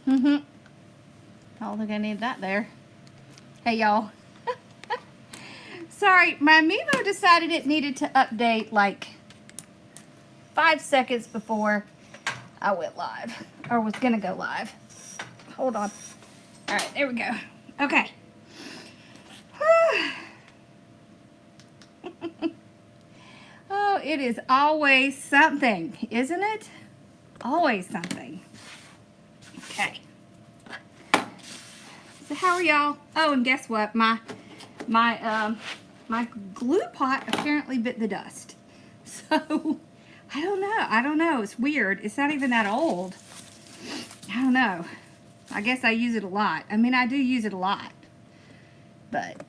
don't think I need that there. Hey, y'all. Sorry, my Mimo decided it needed to update like 5 seconds before I went live, or was gonna go live. Hold on. All right, there we go. Okay. Oh, it is always something, isn't it? Always something. Okay. So how are y'all? Oh, and guess what? My glue pot apparently bit the dust. So I don't know. It's weird. It's not even that old. I don't know. I guess I use it a lot. I mean, I do use it a lot. But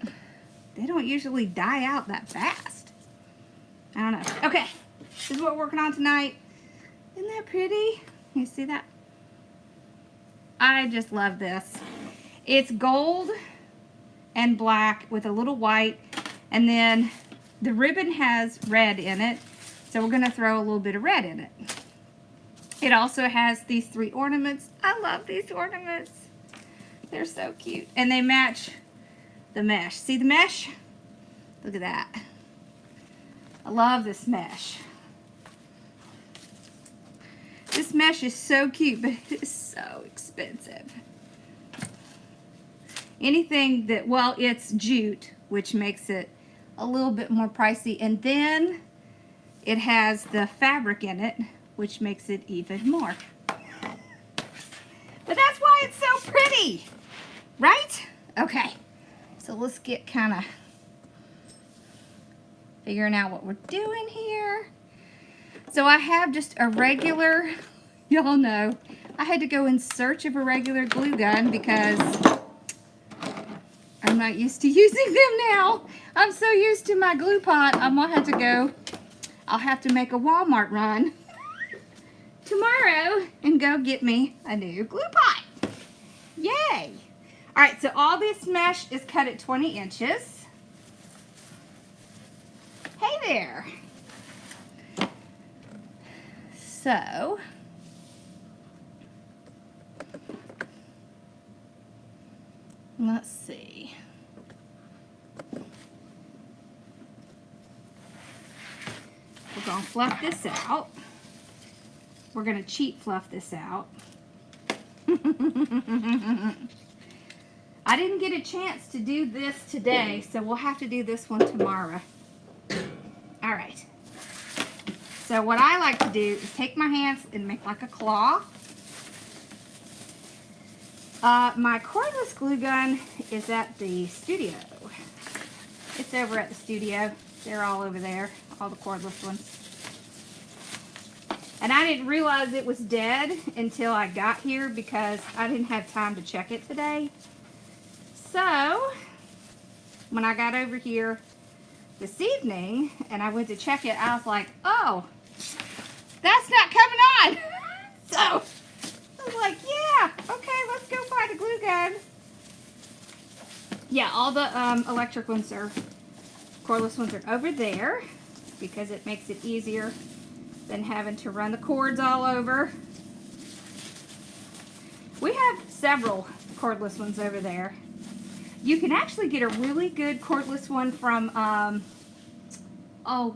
they don't usually die out that fast. I don't know. Okay. This is what we're working on tonight. Isn't that pretty? You see that? I just love this. It's gold and black with a little white. And then the ribbon has red in it. So we're going to throw a little bit of red in it. It also has these 3 ornaments. I love these ornaments. They're so cute. And they match the mesh. See the mesh? Look at that. I love this mesh. This mesh is so cute, but it is so expensive. Anything that, well, it's jute, which makes it a little bit more pricey. And then it has the fabric in it, which makes it even more. But that's why it's so pretty, right? Okay, so let's get kind of figuring out what we're doing here. So I have just a regular, y'all know, I had to go in search of a regular glue gun because I'm not used to using them now. I'm so used to my glue pot, I'm gonna have to go, I'll have to make a Walmart run tomorrow and go get me a new glue pot. Yay! All right, so all this mesh is cut at 20 inches. Hey there. So, let's see. We're going to fluff this out. We're going to cheat fluff this out. I didn't get a chance to do this today, so we'll have to do this one tomorrow. All right. So what I like to do is take my hands and make like a claw. My cordless glue gun is at the studio. It's over at the studio. They're all over there, all the cordless ones. And I didn't realize it was dead until I got here because I didn't have time to check it today. So, when I got over here this evening and I went to check it, I was like, oh, that's not coming on. So, I was like, yeah, okay, let's go buy the glue gun. Yeah, all the electric ones are, cordless ones are over there because it makes it easier than having to run the cords all over. We have several cordless ones over there. You can actually get a really good cordless one from, oh,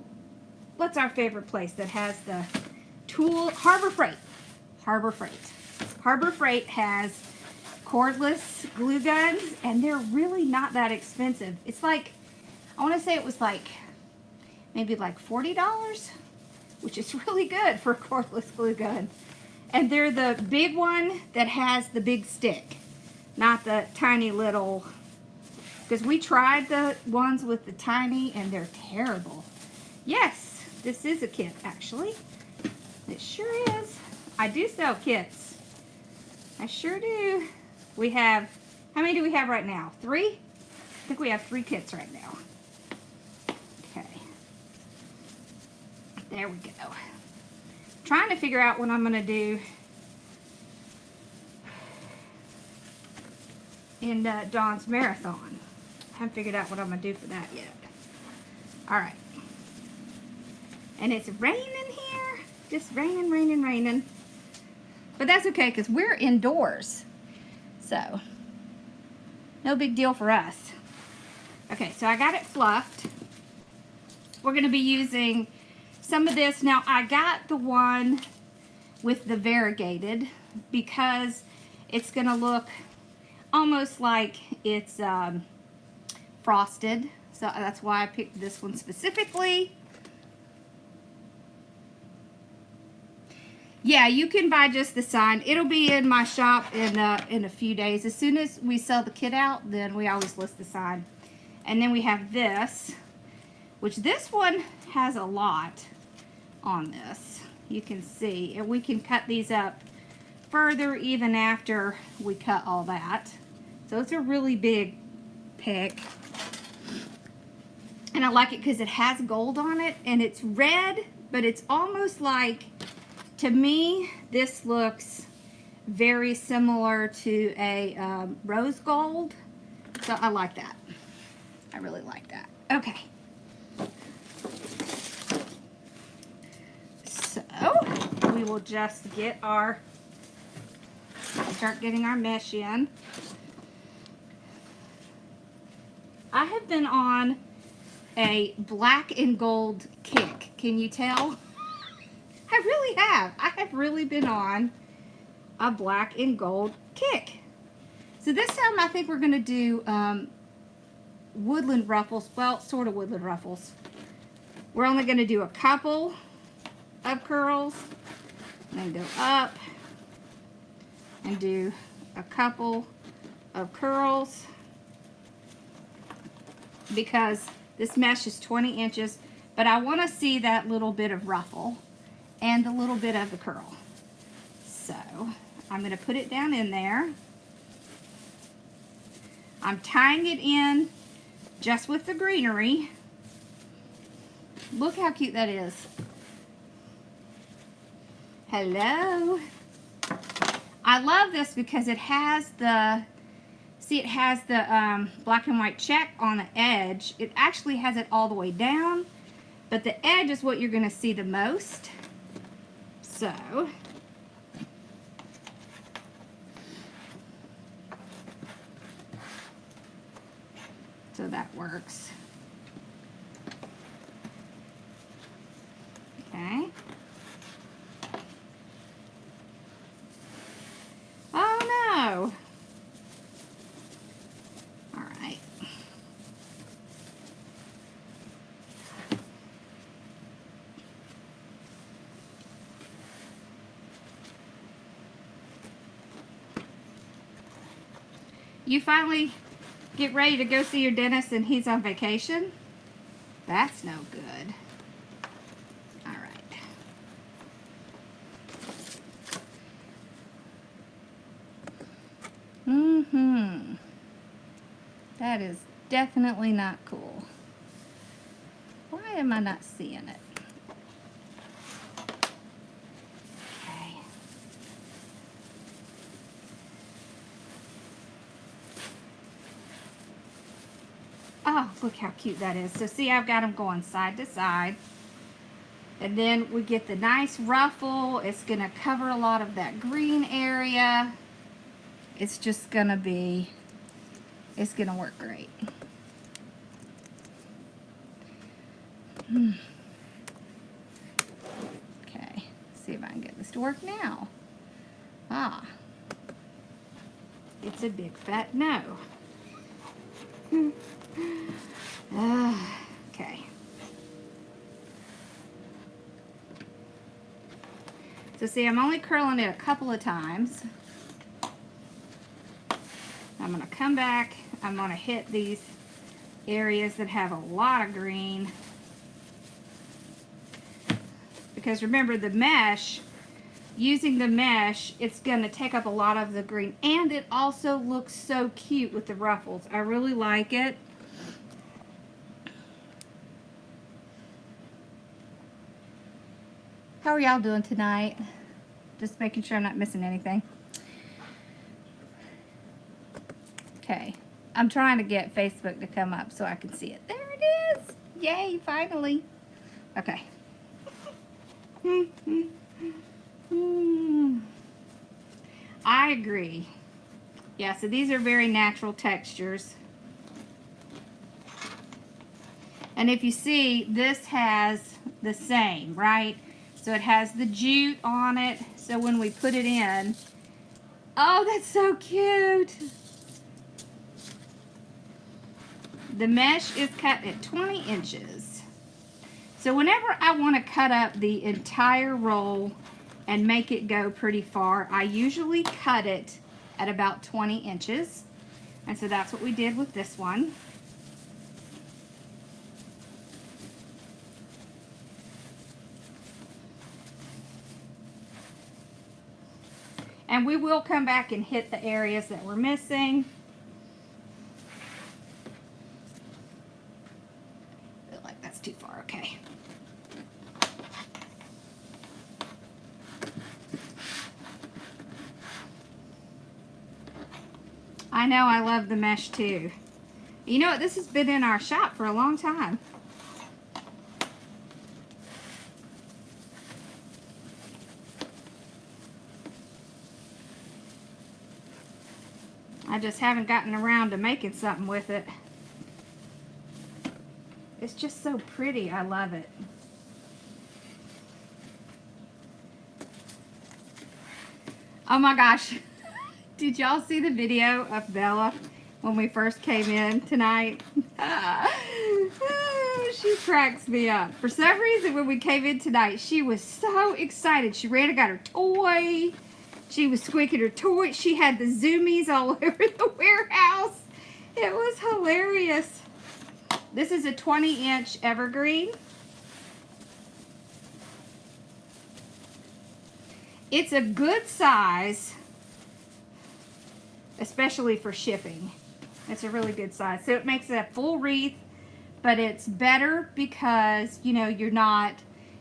what's our favorite place that has the tool? Harbor Freight. Harbor Freight. Harbor Freight has cordless glue guns, and they're really not that expensive. It's like, I want to say it was like, maybe like $40, which is really good for a cordless glue gun. And they're the big one that has the big stick, not the tiny little, because we tried the ones with the tiny and they're terrible. Yes, this is a kit actually. It sure is. I do sell kits. I sure do. We have, how many do we have right now? 3? I think we have 3 kits right now. Okay. There we go. Trying to figure out what I'm going to do in Dawn's marathon. I haven't figured out what I'm going to do for that yet. Alright. And it's raining here. Just raining, raining, raining. But that's okay because we're indoors. So, no big deal for us. Okay, so I got it fluffed. We're going to be using some of this. Now, I got the one with the variegated because it's going to look almost like it's frosted. So that's why I picked this one specifically. Yeah, you can buy just the sign. It'll be in my shop in a few days. As soon as we sell the kit out, then we always list the sign. And then we have this, which this one has a lot on this. You can see, and we can cut these up further even after we cut all that. So it's a really big pick. And I like it because it has gold on it, and it's red, but it's almost like, to me, this looks very similar to a rose gold. So I like that. I really like that. Okay. So we will just get start getting our mesh in. I have been on a black and gold kick. Can you tell? I really have. I have really been on a black and gold kick. So this time I think we're going to do woodland ruffles. Well, sort of woodland ruffles. We're only going to do a couple of curls. And then go up and do a couple of curls. Because this mesh is 20 inches. But I want to see that little bit of ruffle and a little bit of the curl. So I'm going to put it down in there. I'm tying it in just with the greenery. Look how cute that is. Hello. I love this because it has the, see, it has the black and white check on the edge. It actually has it all the way down, but the edge is what you're going to see the most. So that works. Okay. Oh no. All right. You finally get ready to go see your dentist and he's on vacation? That's no good. All right. That is definitely not cool. Why am I not seeing it? Okay. Oh, look how cute that is. So see, I've got them going side to side. And then we get the nice ruffle. It's going to cover a lot of that green area. It's just going to be, it's going to work great. Okay, see if I can get this to work now. Ah, it's a big fat no. Okay. So see, I'm only curling it a couple of times. I'm going to come back. I'm going to hit these areas that have a lot of green. Because remember, the mesh, using the mesh, it's going to take up a lot of the green. And it also looks so cute with the ruffles. I really like it. How are y'all doing tonight? Just making sure I'm not missing anything. Okay. I'm trying to get Facebook to come up so I can see it. There it is. Yay, finally. Okay. I agree. Yeah, so these are very natural textures. And if you see, this has the same, right? So it has the jute on it. So when we put it in, oh, that's so cute. The mesh is cut at 20 inches. So whenever I want to cut up the entire roll and make it go pretty far, I usually cut it at about 20 inches. And so that's what we did with this one. And we will come back and hit the areas that we're missing. I feel like that's too far, okay. I know, I love the mesh too. You know what, this has been in our shop for a long time. I just haven't gotten around to making something with it. It's just so pretty. I love it. Oh my gosh. Did y'all see the video of Bella when we first came in tonight? She cracks me up. For some reason, when we came in tonight, she was so excited. She ran and got her toy. She was squeaking her toy. She had the zoomies all over the warehouse. It was hilarious. This is a 20-inch evergreen. It's a good size, especially for shipping. It's a really good size. So it makes it a full wreath, but it's better because, you know,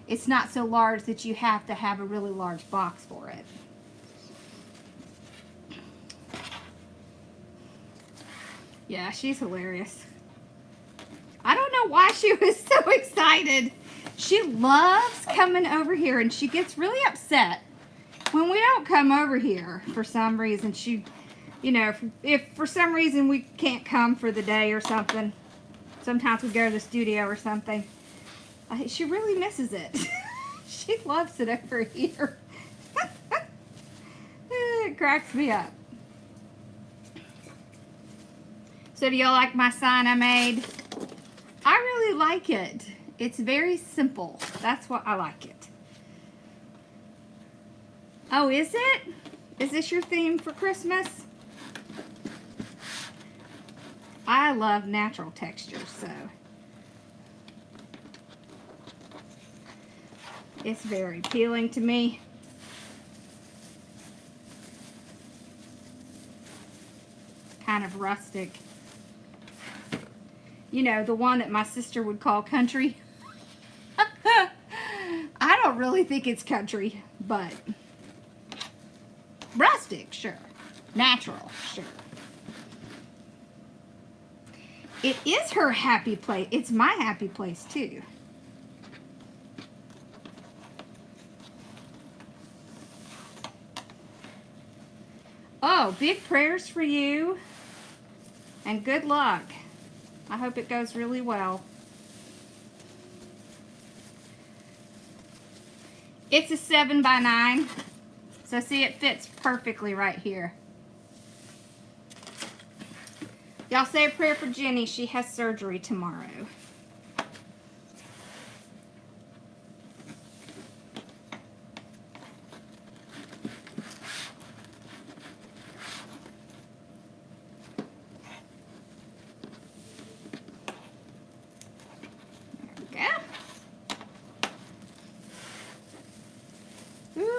it's not so large that you have to have a really large box for it. Yeah, she's hilarious. I don't know why she was so excited. She loves coming over here, and she gets really upset when we don't come over here for some reason. She, you know, if for some reason we can't come for the day or something, sometimes we go to the studio or something, she really misses it. She loves it over here. It cracks me up. So do y'all like my sign I made? I really like it. It's very simple. That's why I like it. Oh, is it? Is this your theme for Christmas? I love natural textures, so it's very appealing to me. Kind of rustic. You know, the one that my sister would call country. I don't really think it's country, but rustic, sure. Natural, sure. It is her happy place. It's my happy place, too. Oh, big prayers for you. And good luck. I hope it goes really well. It's a 7x9. So see, it fits perfectly right here. Y'all say a prayer for Jenny. She has surgery tomorrow.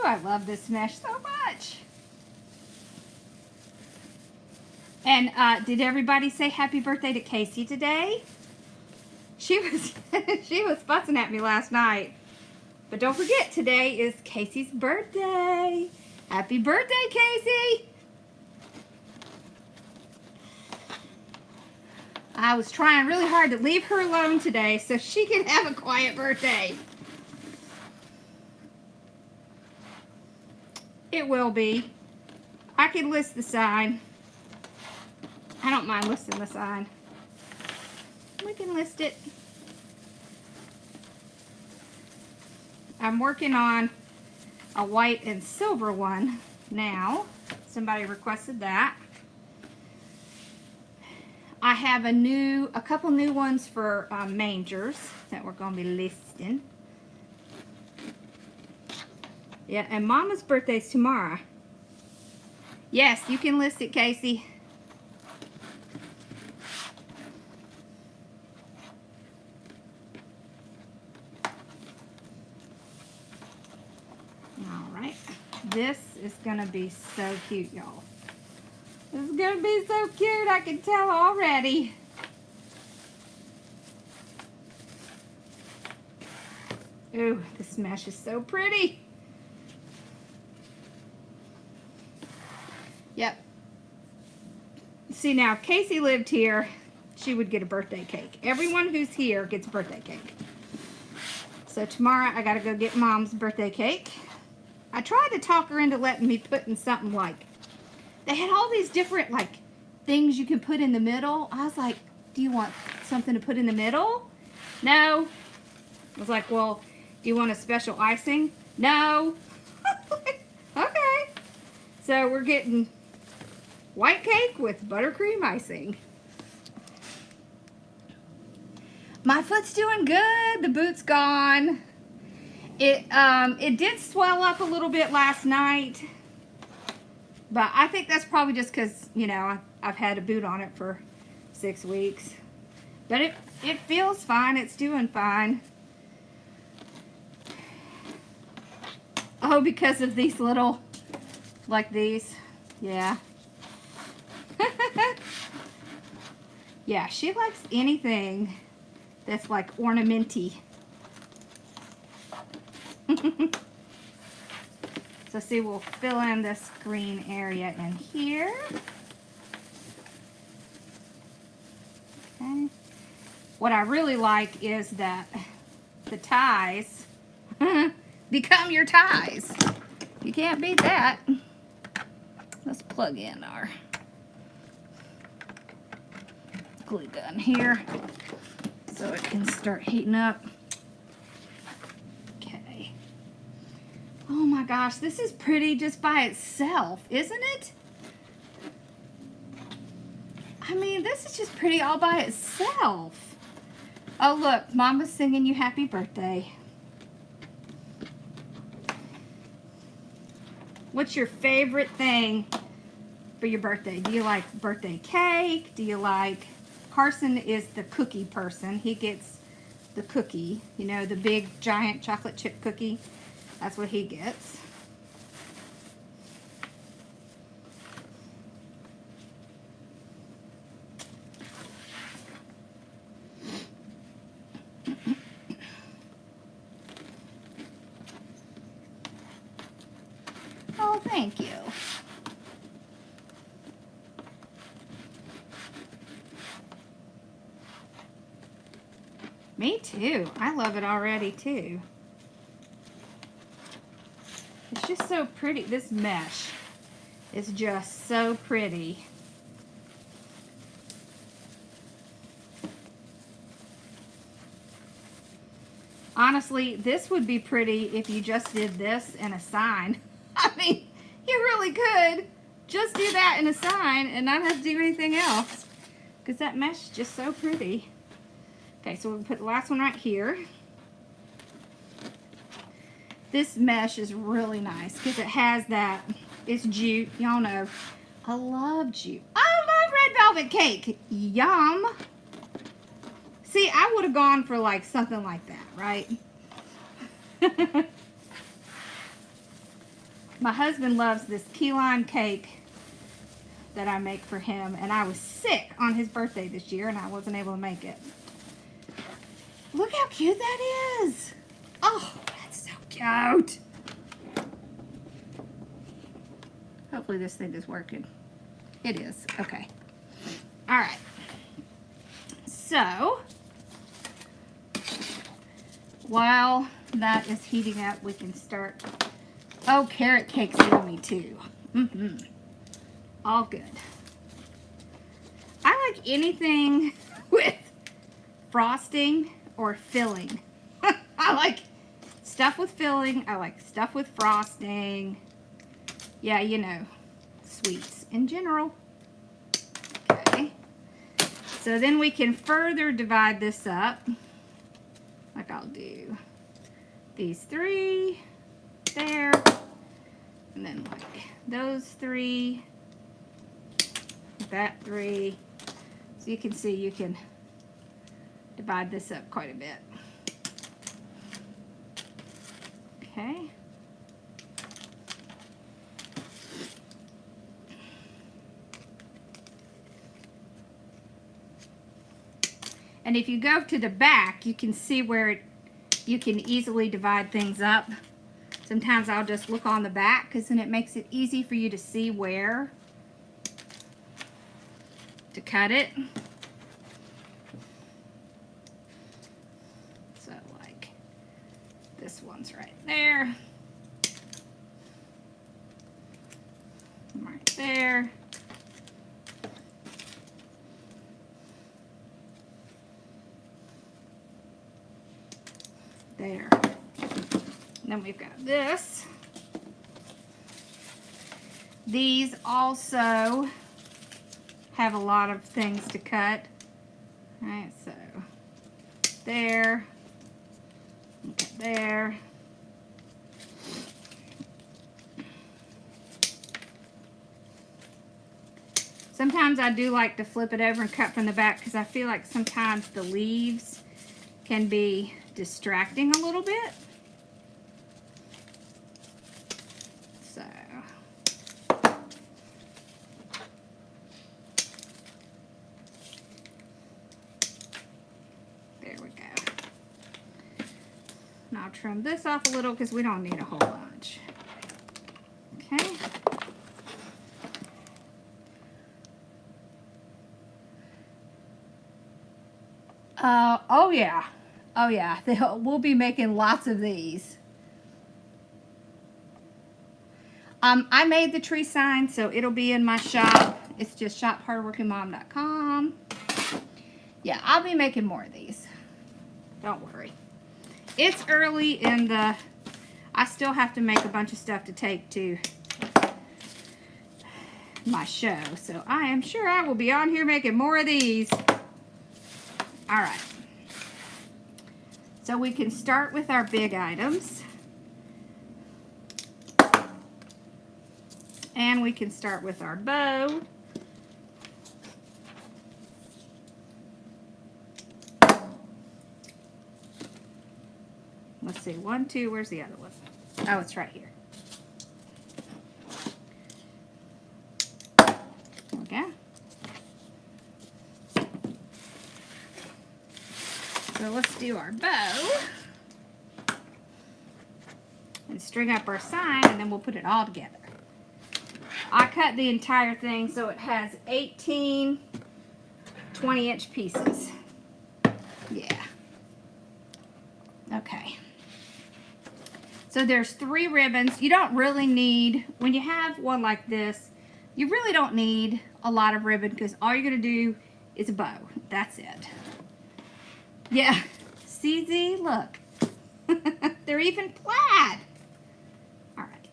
I love this mesh so much. And did everybody say happy birthday to Casey today? She was she was fussing at me last night. But don't forget, today is Casey's birthday. Happy birthday, Casey! I was trying really hard to leave her alone today so she could have a quiet birthday. It will be. I can list the sign. I don't mind listing the sign. We can list it. I'm working on a white and silver one now. Somebody requested that. I have a couple new ones for mangers that we're going to be listing. Yeah, and Mama's birthday's tomorrow. Yes, you can list it, Casey. Alright, this is going to be so cute, y'all. This is going to be so cute, I can tell already. Ooh, this mesh is so pretty. Yep. See, now, if Casey lived here, she would get a birthday cake. Everyone who's here gets a birthday cake. So tomorrow, I got to go get Mom's birthday cake. I tried to talk her into letting me put in something like, they had all these different, like, things you can put in the middle. I was like, do you want something to put in the middle? No. I was like, well, do you want a special icing? No. Okay. So we're getting white cake with buttercream icing. My foot's doing good. The boot's gone. It did swell up a little bit last night. But I think that's probably just because, you know, I've had a boot on it for 6 weeks. But it feels fine. It's doing fine. Oh, because of these little, like these. Yeah. Yeah, she likes anything that's like ornamenty. So see, we'll fill in this green area in here. Okay. What I really like is that the ties become your ties. You can't beat that. Let's plug in our glue gun here so it can start heating up. Okay. Oh my gosh, this is pretty just by itself, isn't it? I mean, this is just pretty all by itself. Oh look, Mama's singing you happy birthday. What's your favorite thing for your birthday? Do you like birthday cake? Do you like... Carson is the cookie person. He gets the cookie, you know, the big giant chocolate chip cookie. That's what he gets. Oh, thank you. Me too. I love it already too. It's just so pretty. This mesh is just so pretty. Honestly, this would be pretty if you just did this and a sign. I mean, you really could just do that in a sign and not have to do anything else. Because that mesh is just so pretty. Okay, so we'll put the last one right here. This mesh is really nice because it has that, it's jute. Y'all know, I love jute. I love red velvet cake. Yum. See, I would have gone for like something like that, right? My husband loves this key lime cake that I make for him, and I was sick on his birthday this year and I wasn't able to make it. Look how cute that is. Oh, that's so cute. Hopefully this thing is working. It is. Okay. All right. So, while that is heating up, we can start. Oh, carrot cake's yummy too. All good. like anything with frosting or filling. I like stuff with filling. I like stuff with frosting. Yeah, you know, sweets in general. Okay. So then we can further divide this up. Like I'll do these 3 there. And then like those 3. That 3. So you can see you can divide this up quite a bit. Okay. And if you go to the back, you can see where you can easily divide things up. Sometimes I'll just look on the back because then it makes it easy for you to see where to cut it. So like this one's right there. Right there. There. And then we've got this. These also have a lot of things to cut. All right, so there, okay, there. Sometimes I do like to flip it over and cut from the back because I feel like sometimes the leaves can be distracting a little bit. So there we go. And I'll trim this off a little because we don't need a whole bunch. Okay. Oh yeah. Oh yeah, we'll be making lots of these. I made the tree sign, so it'll be in my shop. It's just shophardworkingmom.com. Yeah, I'll be making more of these. Don't worry. It's early in the... I still have to make a bunch of stuff to take to my show, so I am sure I will be on here making more of these. All right. So we can start with our big items. And we can start with our bow. Let's see, 1, 2, where's the other one? Oh, it's right here. Okay. So let's do our bow and string up our sign, and then we'll put it all together. I cut the entire thing so it has 18 20-inch pieces. Yeah. Okay. So there's 3 ribbons. You don't really need, when you have one like this, you really don't need a lot of ribbon because all you're going to do is a bow. That's it. Yeah, CZ, look. They're even plaid. All right.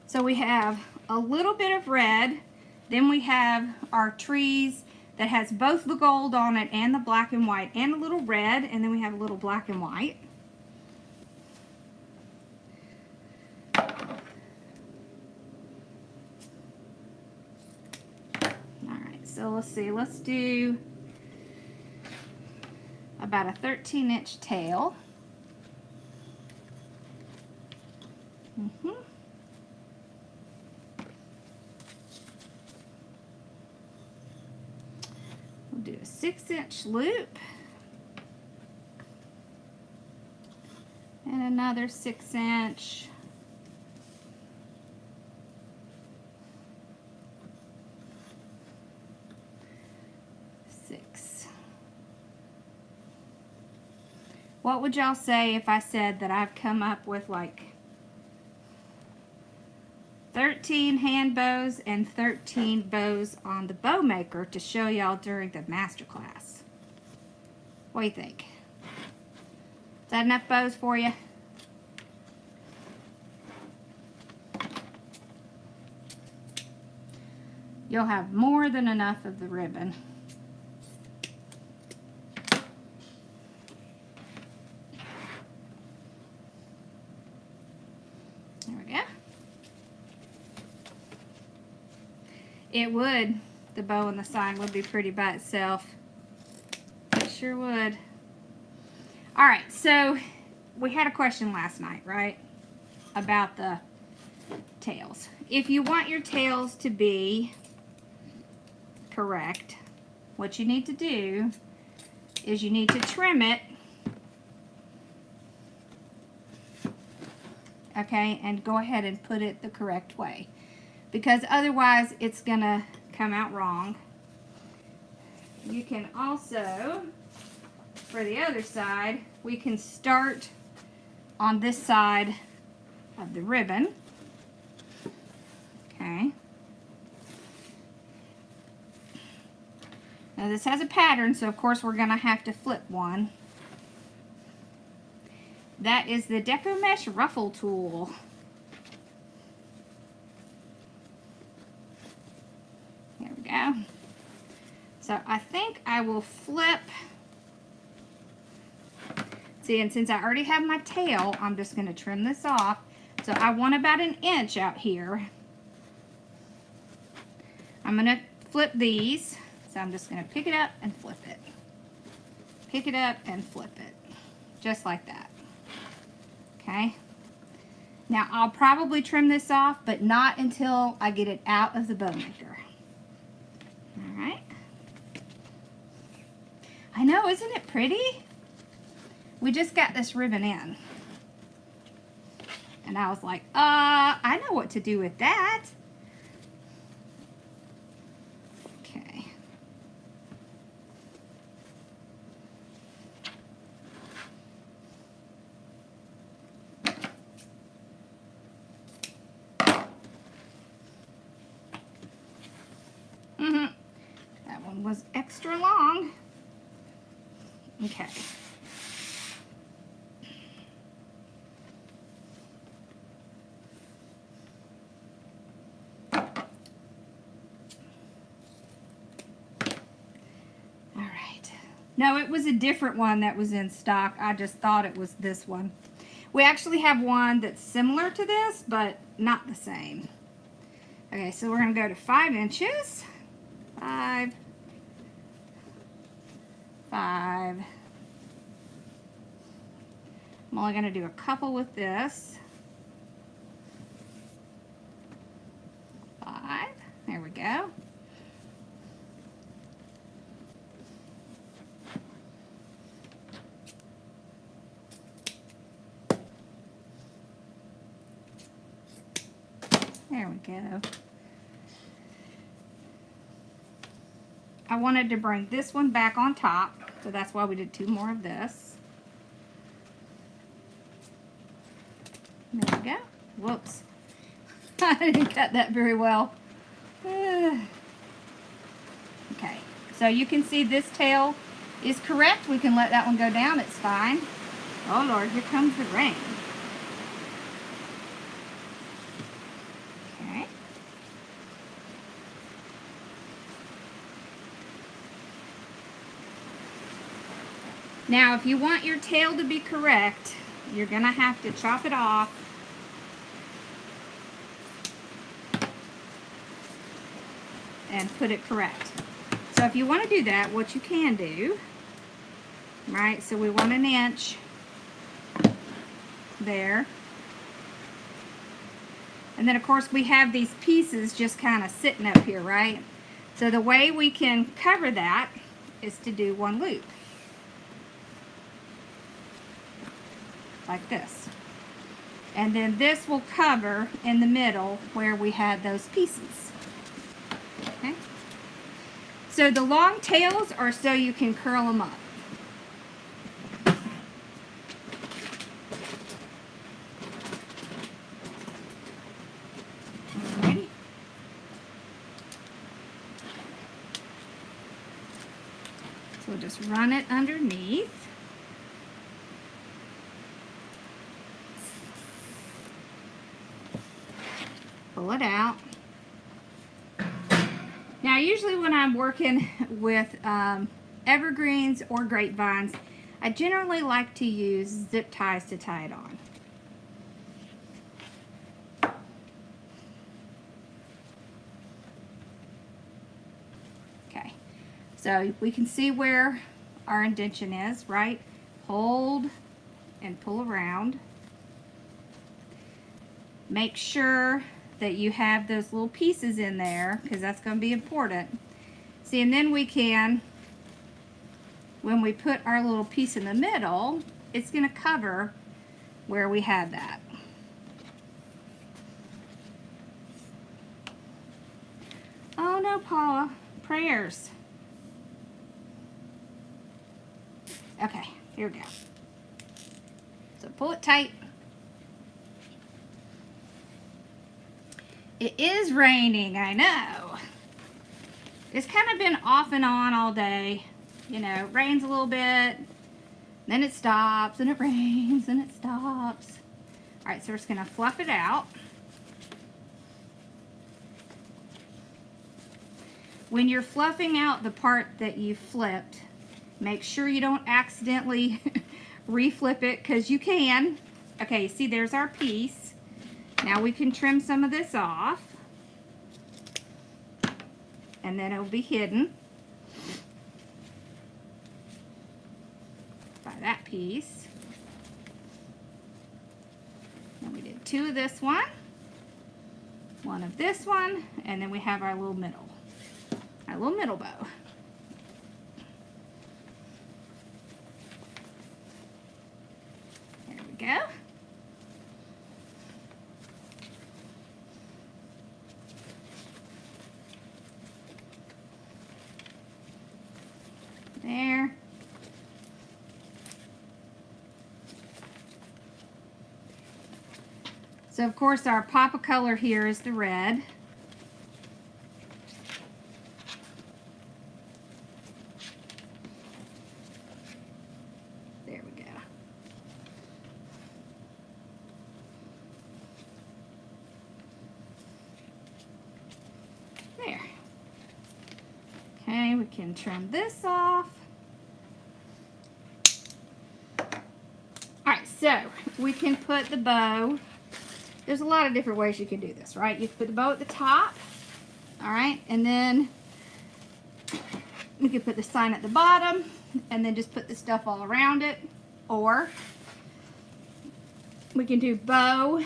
So we have a little bit of red. Then we have our trees that has both the gold on it and the black and white and a little red. And then we have a little black and white. So let's see, let's do about a 13-inch tail. We'll do a 6-inch loop and another 6-inch. What would y'all say if I said that I've come up with like 13 hand bows and 13 bows on the bow maker to show y'all during the master class. What do you think? Is that enough bows for you? You'll have more than enough of the ribbon. There we go. It would. The bow and the sign would be pretty by itself. It sure would. Alright, so we had a question last night, right? About the tails. If you want your tails to be correct, what you need to do is you need to trim it, okay, and go ahead and put it the correct way, because otherwise it's gonna come out wrong. You can also, for the other side, we can start on this side of the ribbon, okay. Now this has a pattern, so of course we're going to have to flip one. That is the Deco Mesh Ruffle tool. There we go. So I think I will flip. See, and since I already have my tail, I'm just going to trim this off. So I want about an inch out here. I'm going to flip these. So I'm just going to pick it up and flip it. Pick it up and flip it. Just like that. Okay. Now I'll probably trim this off, but not until I get it out of the bow maker. Alright. I know, isn't it pretty? We just got this ribbon in. And I was like, I know what to do with that. Okay. That one was extra long. Okay. No, it was a different one that was in stock. I just thought it was this one. We actually have one that's similar to this, but not the same. Okay, so we're going to go to 5 inches. 5. 5. I'm only going to do a couple with this. 5. There we go. There we go. I wanted to bring this one back on top, so that's why we did 2 more of this. There we go. Whoops. I didn't cut that very well. Okay, so you can see this tail is correct. We can let that one go down. It's fine. Oh Lord, here comes the rain. Now, if you want your tail to be correct, you're going to have to chop it off and put it correct. So if you want to do that, what you can do, right, so we want 1 inch there. And then, of course, we have these pieces just kind of sitting up here, right? So the way we can cover that is to do 1 loop. Like this. And then this will cover in the middle where we had those pieces. Okay? So the long tails are so you can curl them up. So we'll just run it underneath. Pull it out. Now usually when I'm working with evergreens or grapevines, I generally like to use zip ties to tie it on. Okay, so we can see where our indention is, right? Hold and pull around. Make sure that you have those little pieces in there, because that's going to be important. See, and then we can, when we put our little piece in the middle, it's going to cover where we had that. Oh no, Paula, prayers. Okay, here we go. So pull it tight. It is raining, I know. It's kind of been off and on all day. You know, it rains a little bit, then it stops, and it rains, and it stops. All right, so we're just gonna fluff it out. When you're fluffing out the part that you flipped, make sure you don't accidentally reflip it, because you can. Okay, see, there's our piece. Now we can trim some of this off, and then it'll be hidden by that piece. And we did 2 of this one, 1 of this one, and then we have our little middle bow. There we go. There. So of course our pop of color here is the red. There we go. There. Okay, we can trim this off. Alright, so we can put the bow. There's a lot of different ways you can do this, right? You can put the bow at the top, alright, and then we can put the sign at the bottom, and then just put the stuff all around it. Or we can do bow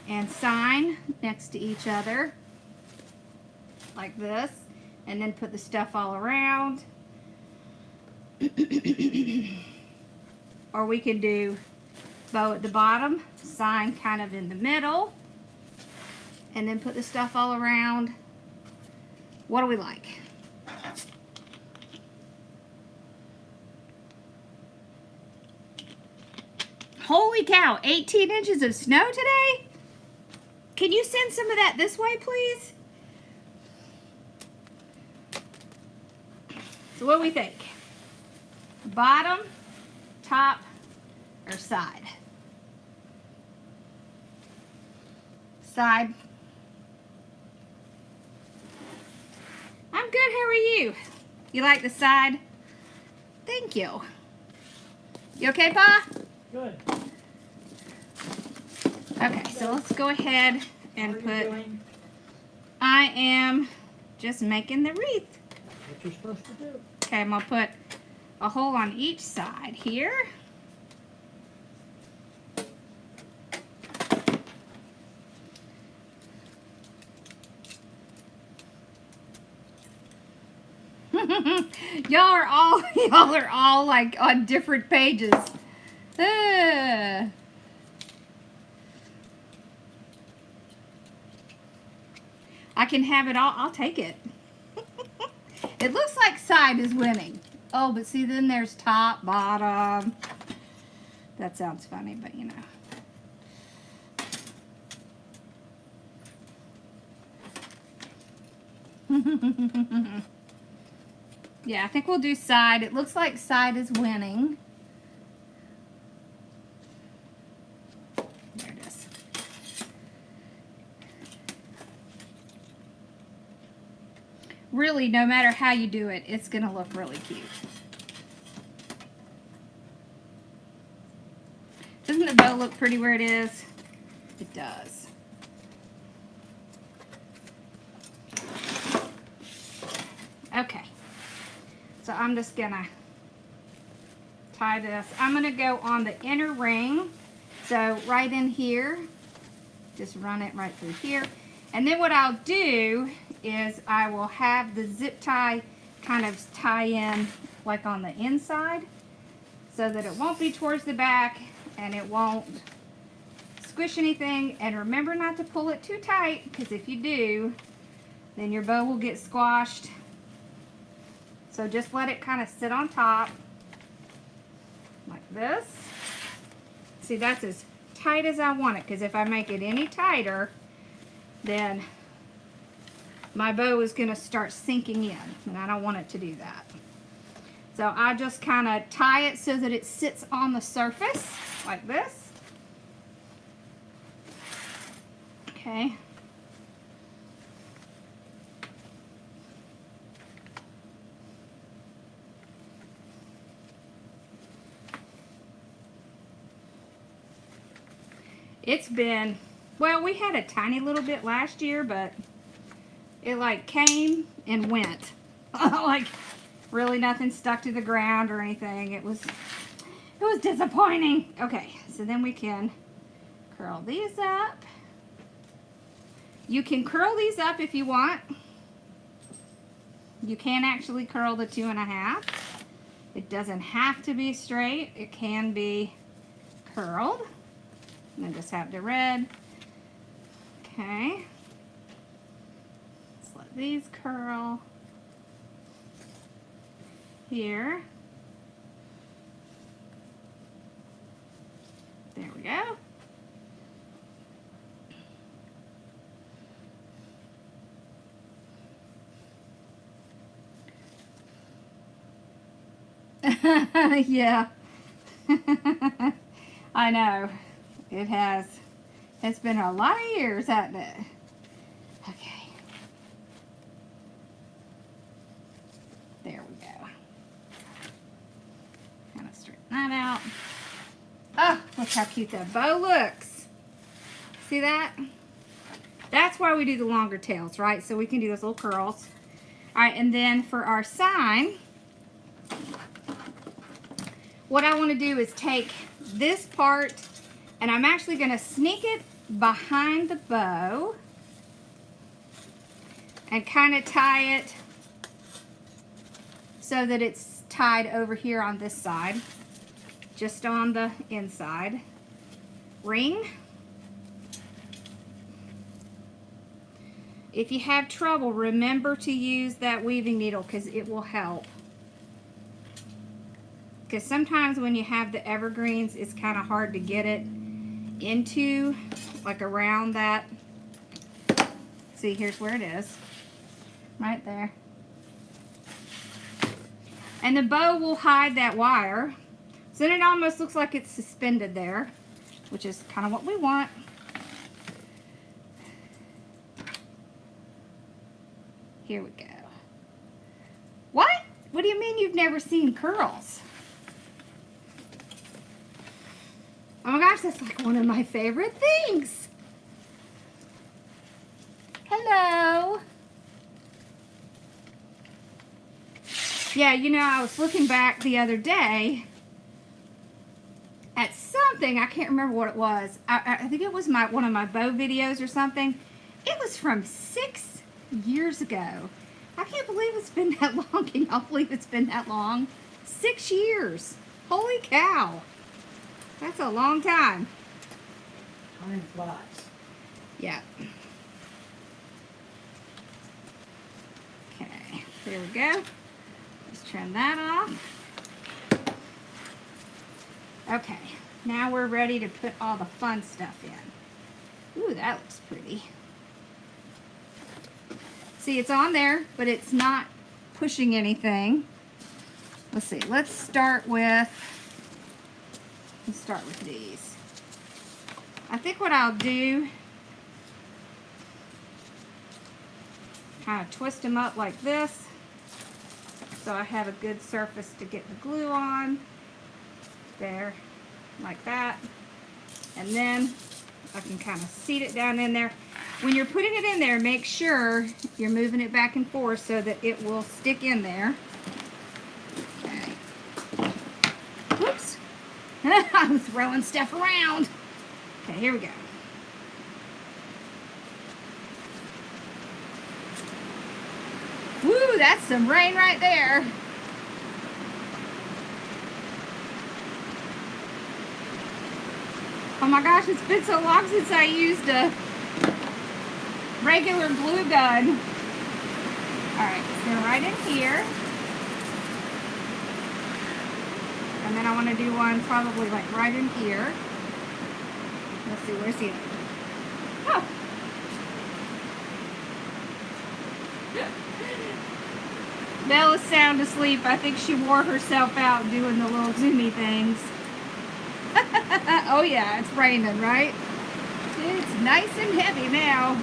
and sign next to each other, like this, and then put the stuff all around. Or we can do bow at the bottom, sign kind of in the middle, and then put the stuff all around. What do we like? Holy cow, 18 inches of snow today? Can you send some of that this way, please? So what do we think? Bottom, top, or side? Side. I'm good, how are you? You like the side? Thank you. You okay, Pa? Good. Okay, so let's go ahead and What are you put, doing? I am just making the wreath. What you're supposed to do. Okay, I'm gonna put a hole on each side here. y'all are all like on different pages. I can have it all. I'll take it. It looks like side is winning. Oh, but see, then there's top, bottom. That sounds funny, but you know. Yeah, I think we'll do side. It looks like side is winning. There it is. Really, no matter how you do it, it's going to look really cute. Doesn't the bow look pretty where it is? It does. Okay. So I'm just gonna tie this. I'm gonna go on the inner ring. So right in here, just run it right through here. And then what I'll do is I will have the zip tie kind of tie in like on the inside so that it won't be towards the back and it won't squish anything. And remember not to pull it too tight, because if you do, then your bow will get squashed. So just let it kind of sit on top like this. See, that's as tight as I want it, because if I make it any tighter, then my bow is going to start sinking in, and I don't want it to do that. So I just kind of tie it so that it sits on the surface like this. Okay. It's been, well, we had a tiny little bit last year, but it like came and went. Like really nothing stuck to the ground or anything. It was disappointing. Okay, so then we can curl these up. You can curl these up if you want. You can actually curl the 2.5. It doesn't have to be straight. It can be curled. And then just have the red. Okay. Let's let these curl here. There we go. Yeah. I know. It has. It's been a lot of years, hasn't it? Okay. There we go. Kind of straighten that out. Oh, look how cute that bow looks. See that? That's why we do the longer tails, right? So we can do those little curls. All right, and then for our sign, what I want to do is take this part, and I'm actually going to sneak it behind the bow and kind of tie it so that it's tied over here on this side, just on the inside ring. If you have trouble, remember to use that weaving needle, because it will help. Because sometimes when you have the evergreens, it's kind of hard to get it into, like around that. See, here's where it is. Right there. And the bow will hide that wire. So then it almost looks like it's suspended there, which is kind of what we want. Here we go. What? What do you mean you've never seen curls? Oh my gosh, that's like one of my favorite things. Hello. Yeah, you know, I was looking back the other day at something. I can't remember what it was. I think it was one of my bow videos or something. It was from 6 years ago. I can't believe it's been that long. Can y'all believe it's been that long? 6 years. Holy cow. That's a long time. Time flies. Yeah. Okay, there we go. Just trim that off. Okay, now we're ready to put all the fun stuff in. Ooh, that looks pretty. See, it's on there, but it's not pushing anything. let's see, let's start with these. I think what I'll do, kind of twist them up like this, so I have a good surface to get the glue on. There, like that. And then I can kind of seat it down in there. When you're putting it in there, make sure you're moving it back and forth so that it will stick in there. Okay. Whoops. I'm throwing stuff around. Okay, here we go. Woo, that's some rain right there. Oh my gosh, it's been so long since I used a regular glue gun. Alright, so right in here. And then I want to do one probably like right in here. Let's see, where's the other? Oh! Bella's sound asleep. I think she wore herself out doing the little zoomy things. Oh yeah, it's raining, right? It's nice and heavy now.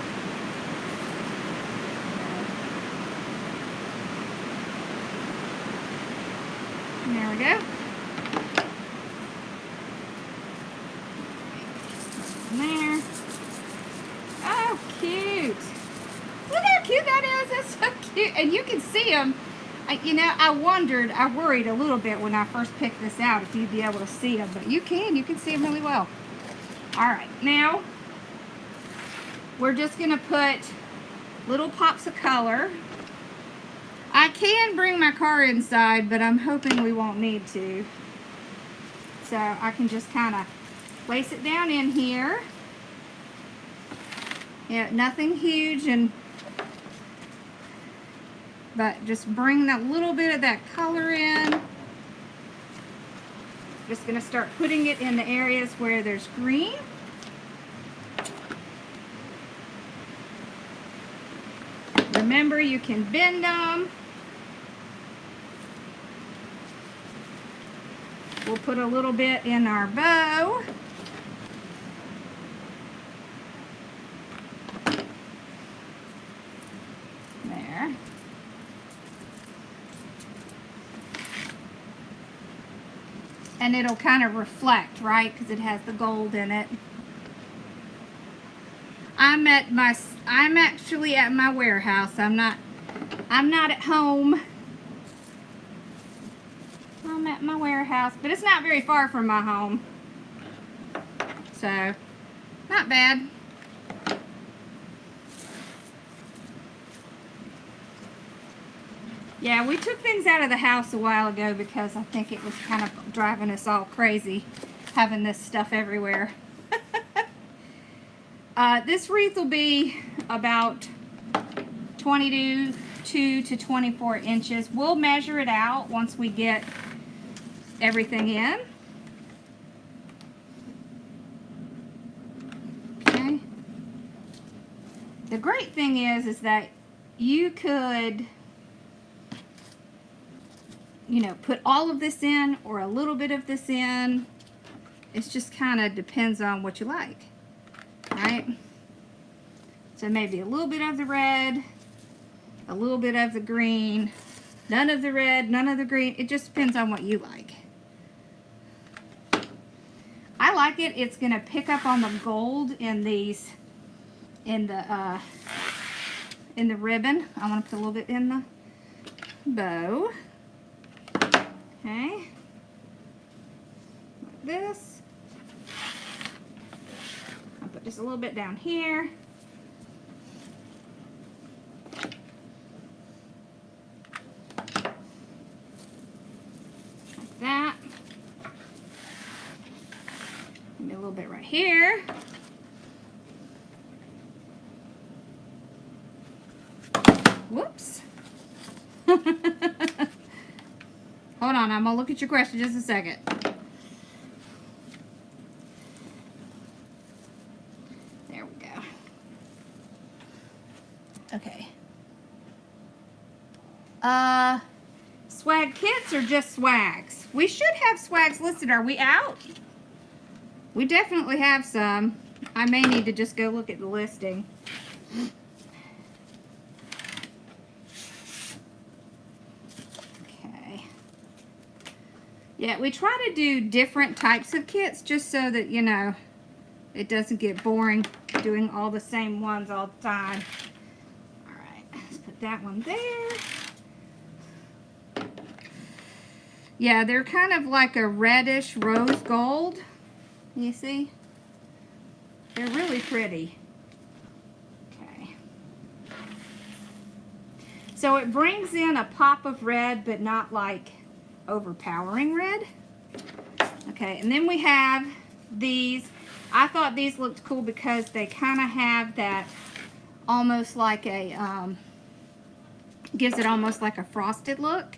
There we go. There. Oh, cute. Look how cute that is. That's so cute. And you can see them. You know, I worried a little bit when I first picked this out if you'd be able to see them, but you can see them really well. All right, now we're just gonna put little pops of color. I can bring my car inside, but I'm hoping we won't need to. So I can just kind of place it down in here. Yeah, nothing huge, but just bring that little bit of that color in. Just gonna start putting it in the areas where there's green. Remember, you can bend them. We'll put a little bit in our bow. There. And it'll kind of reflect, right? Because it has the gold in it. I'm actually at my warehouse. I'm not at home. I'm at my warehouse, but it's not very far from my home. So, not bad. Yeah, we took things out of the house a while ago because I think it was kind of driving us all crazy having this stuff everywhere. This wreath will be about 22 to 24 inches. We'll measure it out once we get everything in. Okay. The great thing is that you could, you know, put all of this in or a little bit of this in. It just kind of depends on what you like, right? So maybe a little bit of the red, a little bit of the green, none of the red, none of the green. It just depends on what you like. I like it. It's going to pick up on the gold in these, in the ribbon. I want to put a little bit in the bow. Okay. Like this. I'll put just a little bit down here. Like that. Maybe a little bit right here. Whoops. Hold on, I'm gonna look at your question just a second. There we go. swag kits or just swags? We should have swags listed. Are we out? We definitely have some. I may need to just go look at the listing. Okay. Yeah, we try to do different types of kits just so that, you know, it doesn't get boring doing all the same ones all the time. All right, let's put that one there. Yeah, they're kind of like a reddish rose gold. You see? They're really pretty. Okay. So it brings in a pop of red, but not like overpowering red. Okay, and then we have these. I thought these looked cool because they kind of have that almost like a, gives it almost like a frosted look.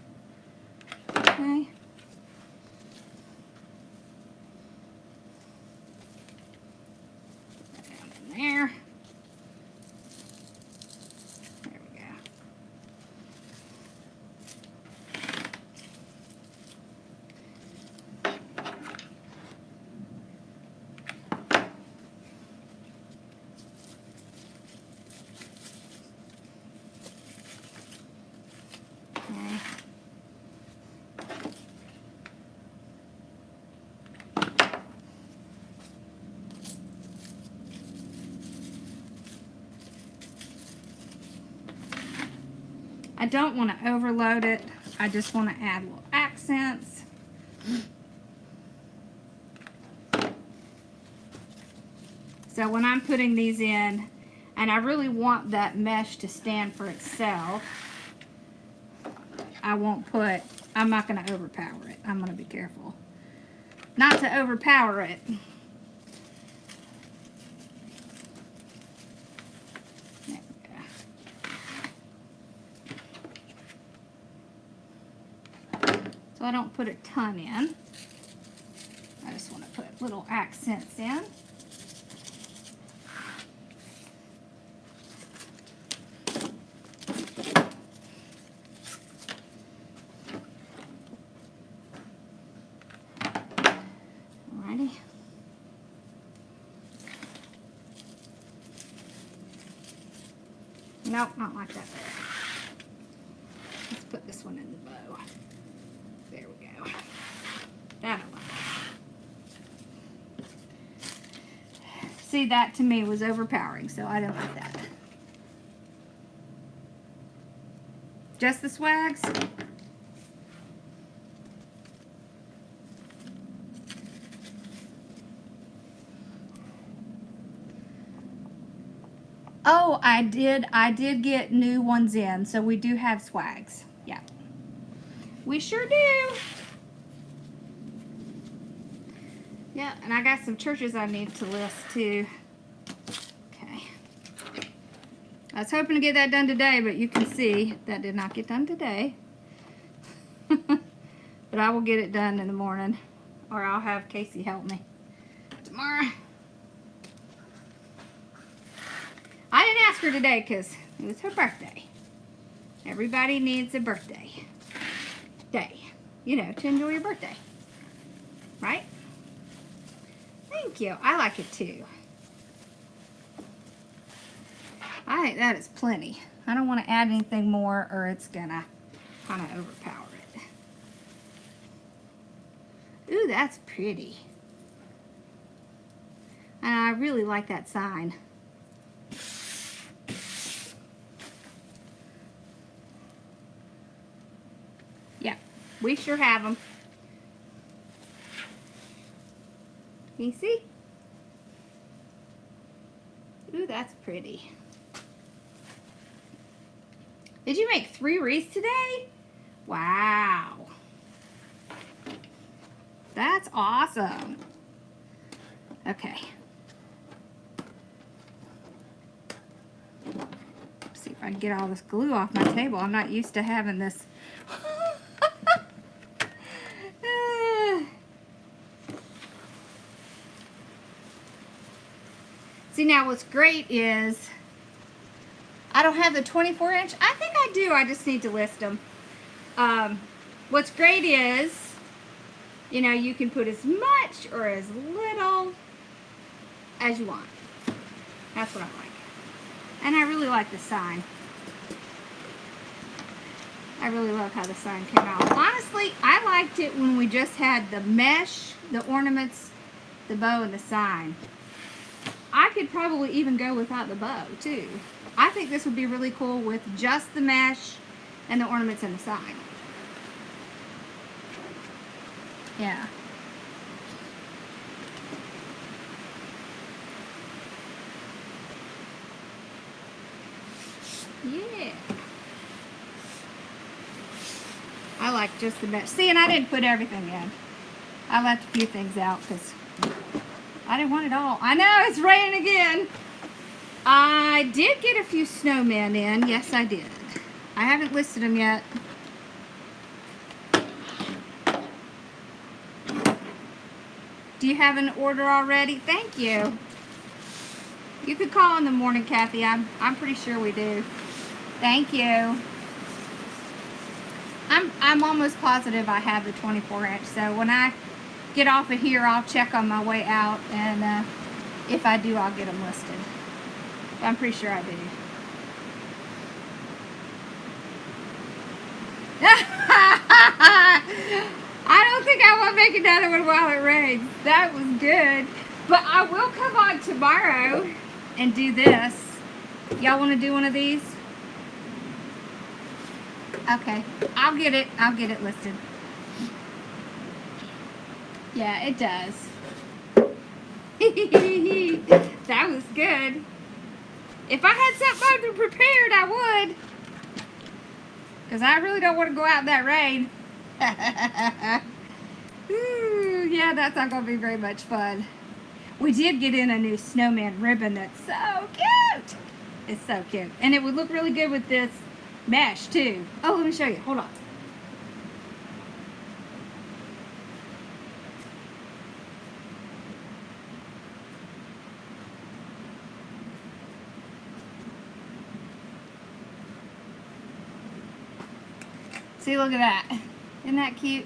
Okay. Down in there. There we go. Okay. I don't want to overload it. I just want to add little accents. So when I'm putting these in, and I really want that mesh to stand for itself, I won't put, I'm not going to overpower it. I'm going to be careful not to overpower it. There we go. So I don't put a ton in. I just want to put little accents in. Alrighty. Nope, not like that there. Let's put this one in the bow. There we go. That'll work. See, that to me was overpowering, so I don't like that. Just the swags? Oh, I did get new ones in, so we do have swags. Yeah. We sure do. Yeah, and I got some churches I need to list too. Okay. I was hoping to get that done today, but you can see that did not get done today. But I will get it done in the morning, or I'll have Casey help me tomorrow. I didn't ask her today because it was her birthday. Everybody needs a birthday day, you know, to enjoy your birthday, right? Thank you. I like it too. I think that is plenty. I don't want to add anything more or it's gonna kind of overpower it. Ooh, that's pretty. And I really like that sign. Yeah, we sure have them. Can you see? Ooh, that's pretty. Did you make 3 wreaths today? Wow. That's awesome. Okay. Let's see if I can get all this glue off my table. I'm not used to having this. See, now what's great is I don't have the 24-inch. I think I do. I just need to list them. What's great is, you know, you can put as much or as little as you want. That's what I like. And I really like the sign. I really love how the sign came out. Honestly, I liked it when we just had the mesh, the ornaments, the bow, and the sign. I could probably even go without the bow, too. I think this would be really cool with just the mesh and the ornaments and the sign. Yeah. Yeah. I like just the mesh. See, and I didn't put everything in. I left a few things out because I didn't want it all. I know, it's raining again. I did get a few snowmen in. Yes, I did. I haven't listed them yet. Do you have an order already? Thank you. You could call in the morning, Kathy. I'm pretty sure we do. Thank you. I'm almost positive I have the 24-inch. So when I get off of here, I'll check on my way out, and if I do, I'll get them listed. I'm pretty sure I do. I don't think I want to make another one while it rains. That was good. But I will come on tomorrow and do this. Y'all want to do one of these? Okay. I'll get it listed. Yeah, it does. That was good. If I had something prepared, I would. Because I really don't want to go out in that rain. Ooh, yeah, that's not going to be very much fun. We did get in a new snowman ribbon that's so cute. It's so cute. And it would look really good with this mesh, too. Oh, let me show you. Hold on. See, look at that. Isn't that cute?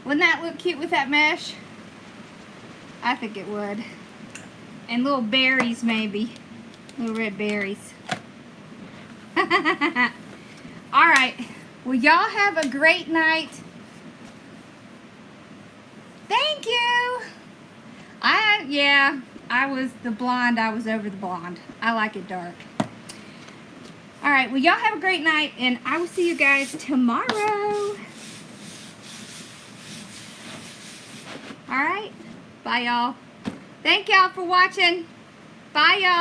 Wouldn't that look cute with that mesh? I think it would. And little berries, maybe. Little red berries. Alright. Well, y'all have a great night. Thank you. Yeah, I was the blonde. I was over the blonde. I like it dark. Alright, well, y'all have a great night, and I will see you guys tomorrow. Alright? Bye, y'all. Thank y'all for watching. Bye, y'all.